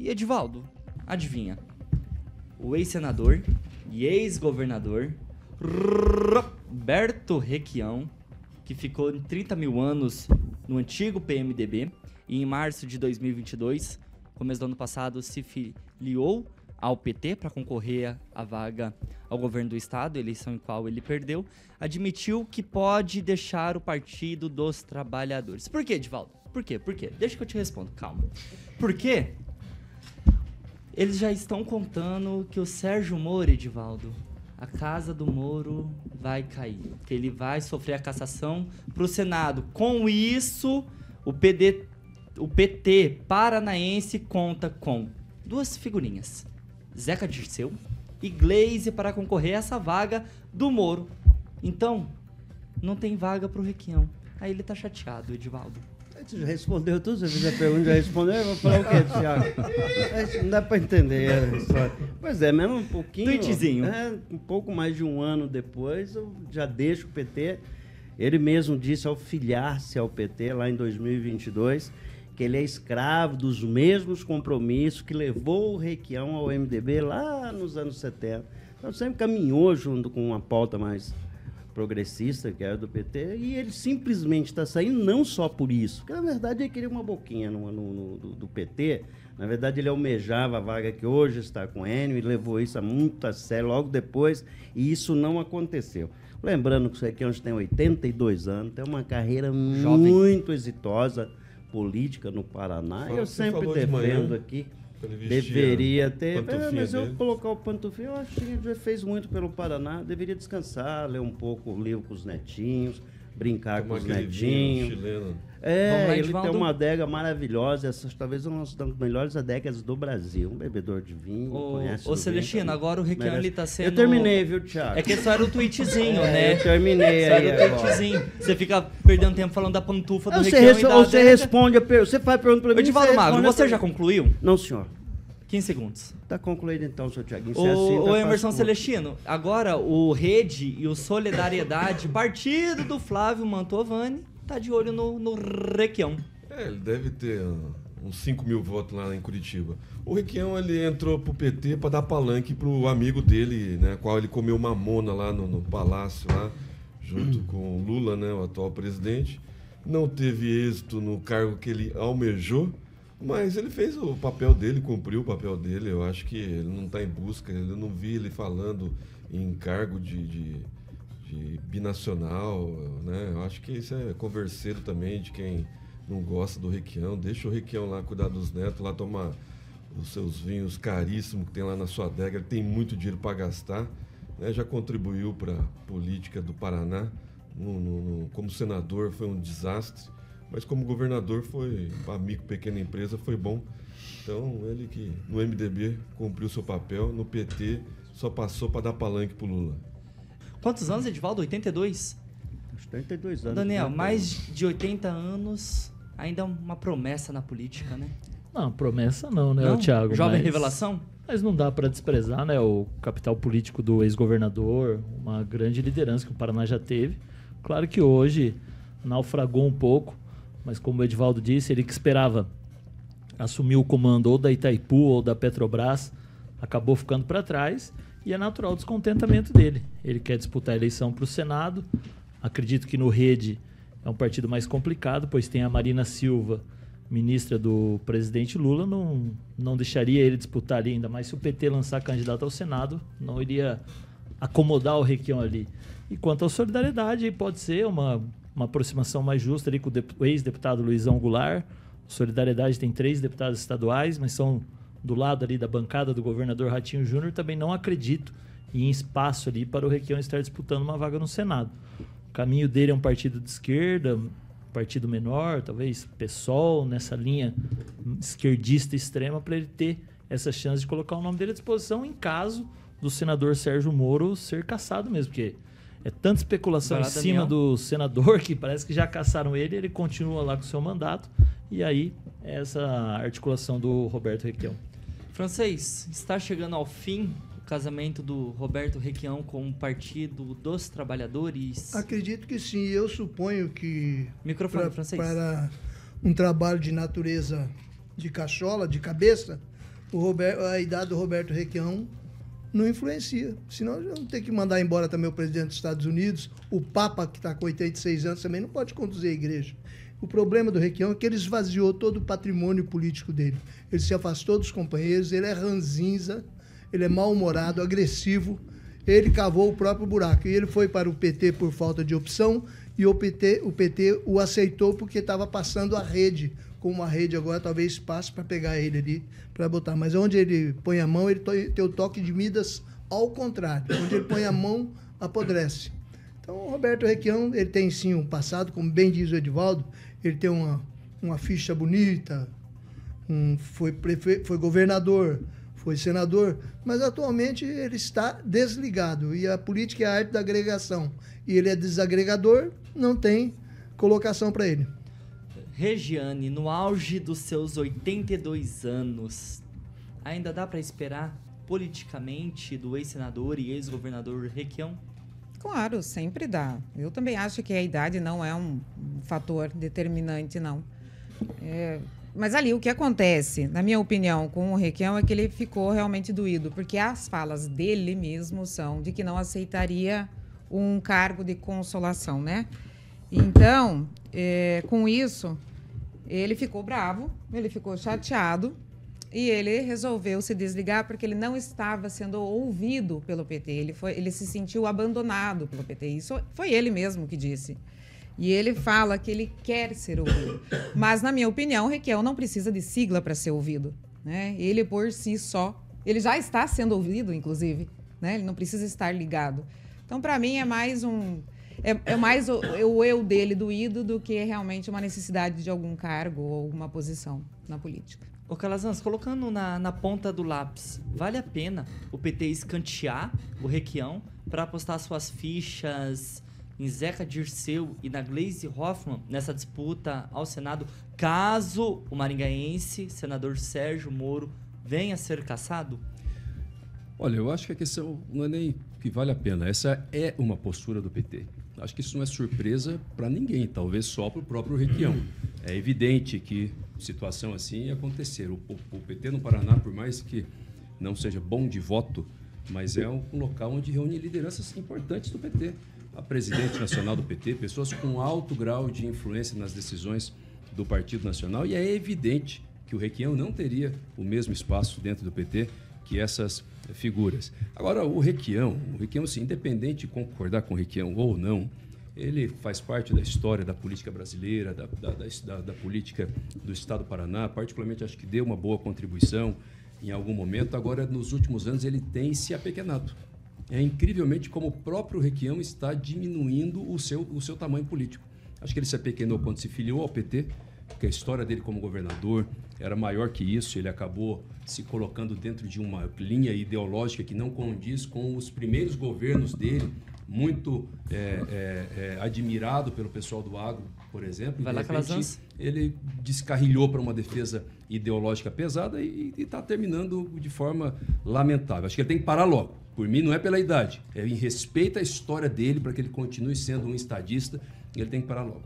E Edivaldo, adivinha? O ex-senador e ex-governador Roberto Requião, que ficou em 30 mil anos no antigo PMDB e em março de 2022, começo do ano passado, se filiou ao PT para concorrer à vaga ao governo do estado, eleição em qual ele perdeu, admitiu que pode deixar o Partido dos Trabalhadores. Por quê, Edivaldo? Por quê? Deixa que eu te respondo, calma. Por quê? Eles já estão contando que o Sérgio Moro, Edivaldo, a casa do Moro vai cair, que ele vai sofrer a cassação para o Senado. Com isso, o PT paranaense conta com duas figurinhas, Zeca Dirceu e Gleisi, para concorrer a essa vaga do Moro. Então, não tem vaga para o Requião. Aí ele tá chateado, Edivaldo. Você já respondeu tudo? Você fez a pergunta, já respondeu? Eu vou falar o quê, Thiago? Não dá para entender a história. Pois é, mesmo um pouquinho... Tweetzinho. Um pouco mais de um ano depois, eu já deixo o PT. Ele mesmo disse, ao filiar-se ao PT, lá em 2022, que ele é escravo dos mesmos compromissos que levou o Requião ao MDB lá nos anos 70. Então, sempre caminhou junto com uma pauta mais progressista, que era do PT, e ele simplesmente está saindo não só por isso, porque na verdade ele queria uma boquinha do PT. Na verdade ele almejava a vaga que hoje está com o Enio e levou isso muito a sério logo depois, e isso não aconteceu. Lembrando que o Requião tem 82 anos, tem uma carreira jovem, muito exitosa política no Paraná, e eu sempre defendo aqui. Deveria ter, mas eu colocar o Pantufinha, eu acho que ele já fez muito pelo Paraná, deveria descansar, ler um pouco o livro com os netinhos, brincar com os netinhos. Ele tem uma adega maravilhosa, essas talvez uma das melhores adegas do Brasil, um bebedor de vinho, conhece. Ô Celestino, agora o Requião ele tá sendo... Eu terminei, viu, Thiago? É que só era o tweetzinho, né? Eu terminei só aí. Era o tweetzinho. Você fica perdendo tempo falando da pantufa do Requião Você responde, você faz pergunta pra mim. Edivaldo Magro, você já concluiu? Não, senhor. 15 segundos. Tá concluído então, seu Thiaguinho. O Emerson Celestino, agora o Rede e o Solidariedade, partido do Flávio Mantovani, tá de olho no Requião. Ele deve ter uns 5 mil votos lá em Curitiba. O Requião, ele entrou pro PT para dar palanque pro amigo dele, né, qual ele comeu mamona lá no palácio, lá, junto com o Lula, né, o atual presidente. Não teve êxito no cargo que ele almejou, mas ele fez o papel dele, cumpriu o papel dele. Eu acho que ele não está em busca, eu não vi ele falando em cargo de binacional, né? Eu acho que isso é converseiro também de quem não gosta do Requião. Deixa o Requião lá cuidar dos netos, lá tomar os seus vinhos caríssimos que tem lá na sua adega. Ele tem muito dinheiro para gastar, né? Já contribuiu para a política do Paraná. Como senador foi um desastre. Mas como governador foi, para micro e pequena empresa, foi bom. Então, ele que no MDB cumpriu seu papel, no PT só passou para dar palanque pro Lula. Quantos anos, Edivaldo? 82? Acho que 82 anos. Daniel, mais de 80 anos, ainda uma promessa na política, né? Não, promessa não, né, não? Thiago? Jovem revelação? Mas não dá para desprezar, né, o capital político do ex-governador, uma grande liderança que o Paraná já teve. Claro que hoje naufragou um pouco, mas como o Edivaldo disse, ele que esperava assumir o comando ou da Itaipu ou da Petrobras, acabou ficando para trás, e é natural o descontentamento dele. Ele quer disputar a eleição para o Senado. Acredito que no Rede é um partido mais complicado, pois tem a Marina Silva, ministra do presidente Lula, não deixaria ele disputar ali, ainda mais se o PT lançar candidato ao Senado, não iria acomodar o Requião ali. E quanto à Solidariedade, pode ser uma aproximação mais justa ali com o ex-deputado Luizão Goulart. Solidariedade tem 3 deputados estaduais, mas são do lado ali da bancada do governador Ratinho Júnior. Também não acredito em espaço ali para o Requião estar disputando uma vaga no Senado. O caminho dele é um partido de esquerda, um partido menor, talvez PSOL, nessa linha esquerdista extrema, para ele ter essa chance de colocar o nome dele à disposição em caso do senador Sérgio Moro ser cassado mesmo, porque é tanta especulação em cima do senador que parece que já caçaram ele, ele continua lá com o seu mandato, e aí essa articulação do Roberto Requião. Francês, está chegando ao fim o casamento do Roberto Requião com o Partido dos Trabalhadores? Acredito que sim, eu suponho que Francês. Para um trabalho de natureza de cachola, de cabeça, a idade do Roberto Requião não influencia. Senão vamos ter que mandar embora também o presidente dos Estados Unidos, o Papa, que está com 86 anos, também não pode conduzir a igreja. O problema do Requião é que ele esvaziou todo o patrimônio político dele. Ele se afastou dos companheiros, ele é ranzinza, ele é mal-humorado, agressivo. Ele cavou o próprio buraco. E ele foi para o PT por falta de opção e o PT o aceitou porque estava passando a rede. Como a rede agora talvez passe para pegar ele ali, para botar. Mas onde ele põe a mão, ele tem o toque de Midas ao contrário. Onde ele põe a mão, apodrece. Então, o Roberto Requião, ele tem sim um passado, como bem diz o Edivaldo, ele tem uma ficha bonita, foi governador, foi senador, mas atualmente ele está desligado. E a política é a arte da agregação. E ele é desagregador, não tem colocação para ele. Regiane, no auge dos seus 82 anos, ainda dá para esperar politicamente do ex-senador e ex-governador Requião? Claro, sempre dá. Eu também acho que a idade não é um fator determinante, não. Mas ali, o que acontece, na minha opinião, com o Requião é que ele ficou realmente doído, porque as falas dele mesmo são de que não aceitaria um cargo de consolação, né? Então, com isso, ele ficou bravo, ele ficou chateado e ele resolveu se desligar porque ele não estava sendo ouvido pelo PT. Ele se sentiu abandonado pelo PT. Isso foi ele mesmo que disse. E ele fala que ele quer ser ouvido. Mas, na minha opinião, o Requião não precisa de sigla para ser ouvido, né? Ele, por si só, ele já está sendo ouvido, inclusive, né? Ele não precisa estar ligado. Então, para mim, é mais o eu dele doído do que realmente uma necessidade de algum cargo ou alguma posição na política. Ô Calazans, colocando na ponta do lápis, vale a pena o PT escantear o Requião para apostar suas fichas em Zeca Dirceu e na Gleisi Hoffmann nessa disputa ao Senado, caso o maringaense, senador Sérgio Moro, venha a ser cassado? Olha, eu acho que a questão não é nem que vale a pena. Essa é uma postura do PT. Acho que isso não é surpresa para ninguém, talvez só para o próprio Requião. É evidente que situação assim ia acontecer. O PT no Paraná, por mais que não seja bom de voto, mas é um local onde reúne lideranças importantes do PT. A presidente nacional do PT, pessoas com alto grau de influência nas decisões do Partido Nacional, e é evidente que o Requião não teria o mesmo espaço dentro do PT que essas figuras. Agora, o Requião, assim, independente de concordar com o Requião ou não, ele faz parte da história da política brasileira, da política do Estado do Paraná, particularmente acho que deu uma boa contribuição em algum momento. Agora, nos últimos anos, ele tem se apequenado. É incrivelmente como o próprio Requião está diminuindo o seu tamanho político. Acho que ele se apequenou quando se filiou ao PT, porque a história dele como governador era maior que isso. Ele acabou se colocando dentro de uma linha ideológica que não condiz com os primeiros governos dele, muito admirado pelo pessoal do agro, por exemplo. Vai lá, Calazans. Ele descarrilhou para uma defesa ideológica pesada e está terminando de forma lamentável. Acho que ele tem que parar logo. Por mim, não é pela idade. É em respeito à história dele, para que ele continue sendo um estadista, ele tem que parar logo.